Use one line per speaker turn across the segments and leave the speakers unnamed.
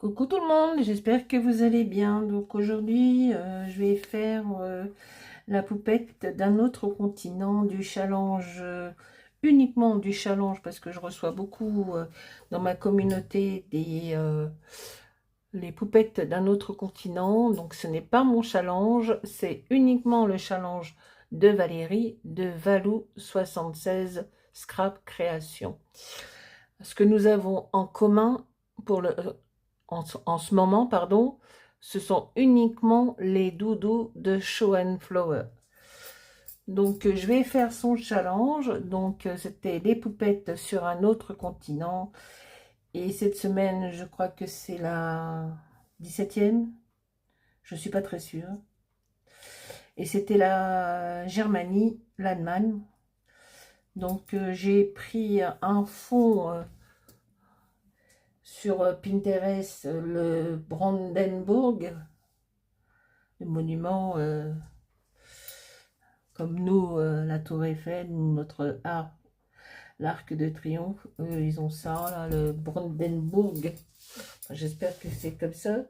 Coucou tout le monde, j'espère que vous allez bien. Donc aujourd'hui, je vais faire la poupette d'un autre continent, du challenge, uniquement du challenge, parce que je reçois beaucoup dans ma communauté les poupettes d'un autre continent. Donc ce n'est pas mon challenge, c'est uniquement le challenge de Valérie de Valou76 Scrap Création. Ce que nous avons en commun pour en ce moment, pardon, ce sont uniquement les doudous de Show and Flower. Donc, je vais faire son challenge. Donc, c'était les poupettes sur un autre continent. Et cette semaine, je crois que c'est la 17e. Je ne suis pas très sûre. Et c'était la Germanie, l'Allemagne. Donc, j'ai pris un fond sur Pinterest, le Brandenburg, le monument comme nous, la Tour Eiffel, notre art, l'Arc de Triomphe. Eux, ils ont ça, là, le Brandenburg. J'espère que c'est comme ça.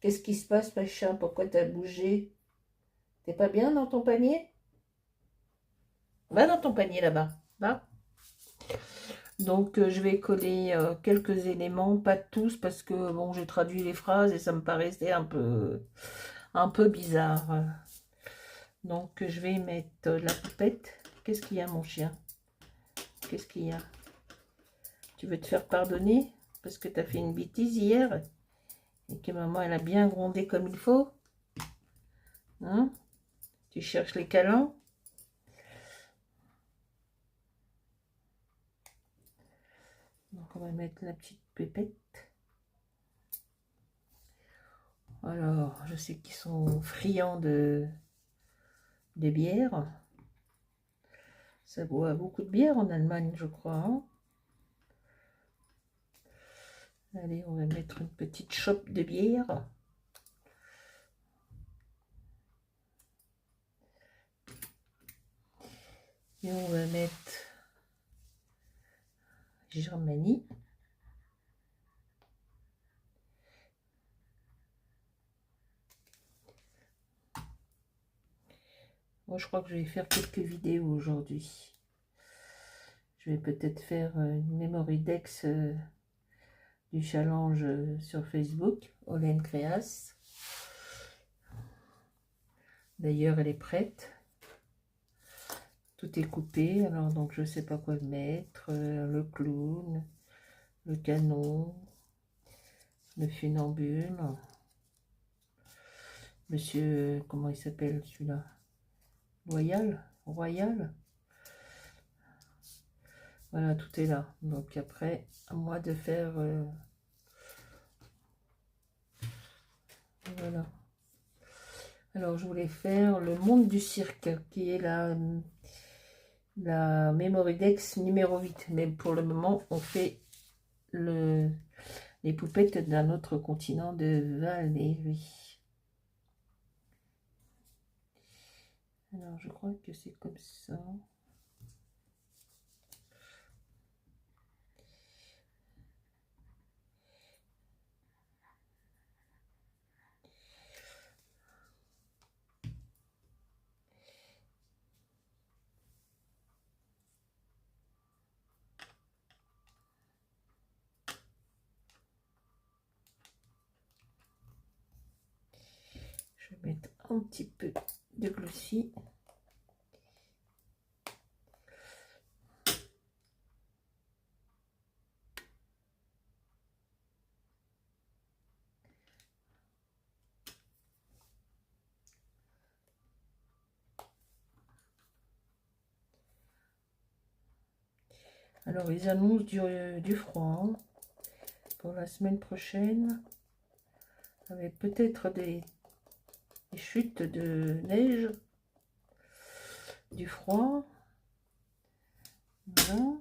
Qu'est-ce qui se passe, machin? Pourquoi t'as bougé? T'es pas bien dans ton panier? Va dans ton panier là-bas. Va. Donc, je vais coller quelques éléments, pas tous, parce que bon, j'ai traduit les phrases et ça me paraissait un peu bizarre. Donc, je vais mettre la poupette. Qu'est-ce qu'il y a, mon chien? Qu'est-ce qu'il y a? Tu veux te faire pardonner parce que tu as fait une bêtise hier et que maman, elle a bien grondé comme il faut? Hein? Tu cherches les câlins? Donc, on va mettre la petite pépette. Alors, je sais qu'ils sont friands de bière. Ça boit beaucoup de bière en Allemagne, je crois. Hein? Allez, on va mettre une petite chope de bière. Et on va mettre Germanie. Moi, je crois que je vais faire quelques vidéos aujourd'hui. Je vais peut-être faire une memory dex du challenge sur Facebook, Olen Créas. D'ailleurs, elle est prête. Tout est coupé, alors donc je ne sais pas quoi mettre. Le clown, le canon, le funambule. Monsieur, comment il s'appelle celui-là? Royal. Voilà, tout est là. Donc après, à moi de faire... voilà. Alors, je voulais faire le monde du cirque, qui est la Memory Dex numéro 8. Mais pour le moment, on fait les poupettes d'un autre continent de Valérie. Alors, je crois que c'est comme ça. Je vais mettre un petit peu de glossy. Alors, ils annoncent du froid hein, pour la semaine prochaine, avec peut-être des chutes de neige, du froid. Voilà.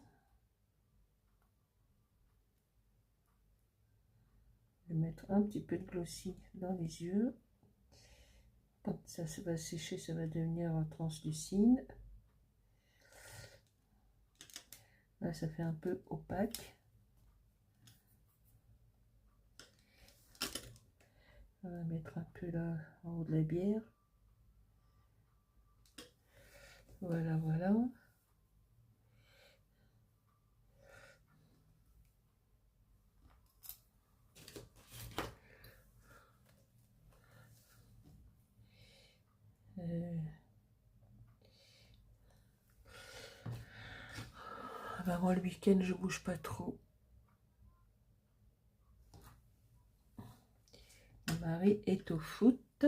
Je vais mettre un petit peu de glossy dans les yeux. Quand ça va sécher, ça va devenir translucide. Là, ça fait un peu opaque. On va mettre un peu là en haut de la bière. Voilà, voilà. Bah moi le week-end je bouge pas trop. Mon mari est au foot.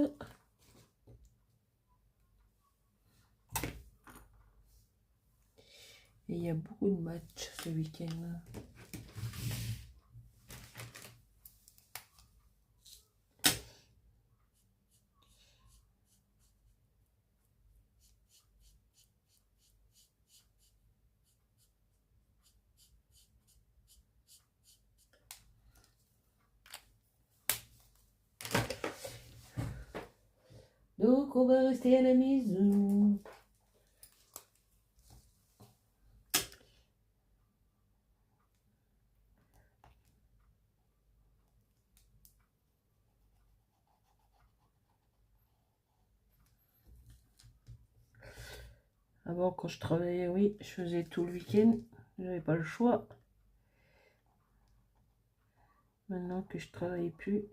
Et il y a beaucoup de matchs ce week-end. Donc on va rester à la maison. Avant, quand je travaillais, oui, je faisais tout le week-end. Je n'avais pas le choix. Maintenant que je travaille plus,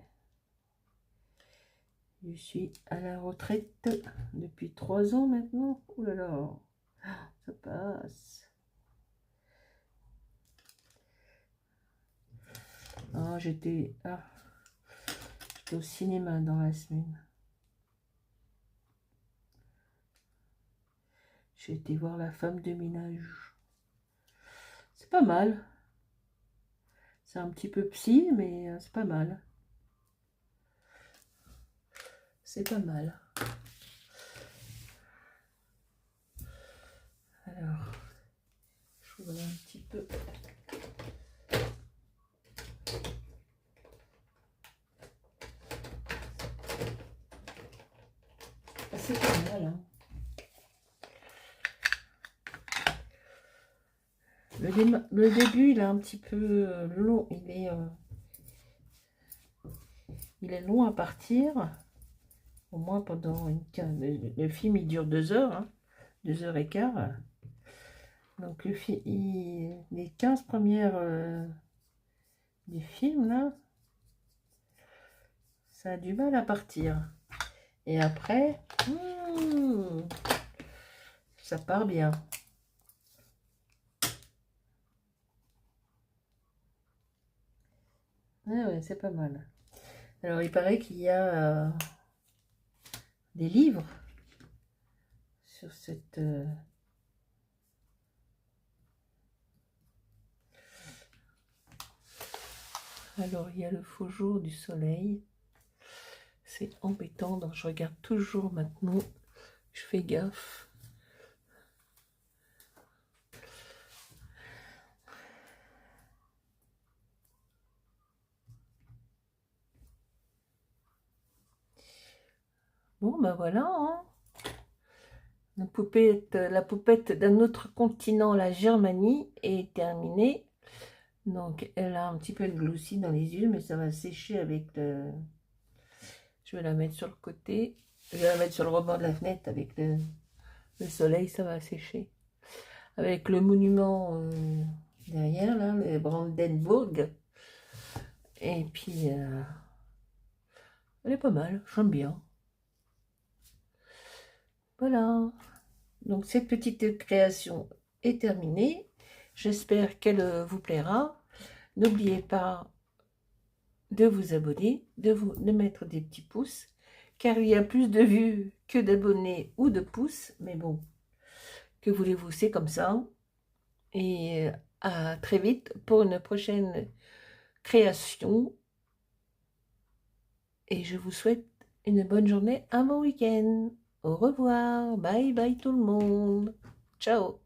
je suis à la retraite depuis 3 ans maintenant. Ouh là là, ça passe. Ah, j'étais au cinéma dans la semaine. J'ai été voir La Femme de ménage. C'est pas mal. C'est un petit peu psy, mais c'est pas mal. C'est pas mal. Alors, je vois un petit peu. C'est pas mal, hein. Le début, il est un petit peu long. Il est long à partir. Au moins pendant le film, il dure 2 heures. Hein, 2h15. Donc les 15 premières du film, là, ça a du mal à partir. Et après, ça part bien. Ouais, c'est pas mal. Alors, il paraît qu'il y a des livres sur cette... Alors, il y a le faux jour du soleil. C'est embêtant, donc je regarde toujours maintenant. Je fais gaffe. Bon, ben voilà, hein. La poupette d'un autre continent, la Germanie, est terminée. Donc, elle a un petit peu de glossy dans les yeux, mais ça va sécher avec le... Je vais la mettre sur le côté. Je vais la mettre sur le rebord de la fenêtre avec le soleil, ça va sécher. Avec le monument derrière, là, le Brandenburg. Et puis, elle est pas mal, j'aime bien. Voilà. Donc, cette petite création est terminée. J'espère qu'elle vous plaira. N'oubliez pas de vous abonner, de mettre des petits pouces, car il y a plus de vues que d'abonnés ou de pouces. Mais bon, que voulez-vous, c'est comme ça. Et à très vite pour une prochaine création. Et je vous souhaite une bonne journée, un bon week-end. Au revoir, bye bye tout le monde. Ciao.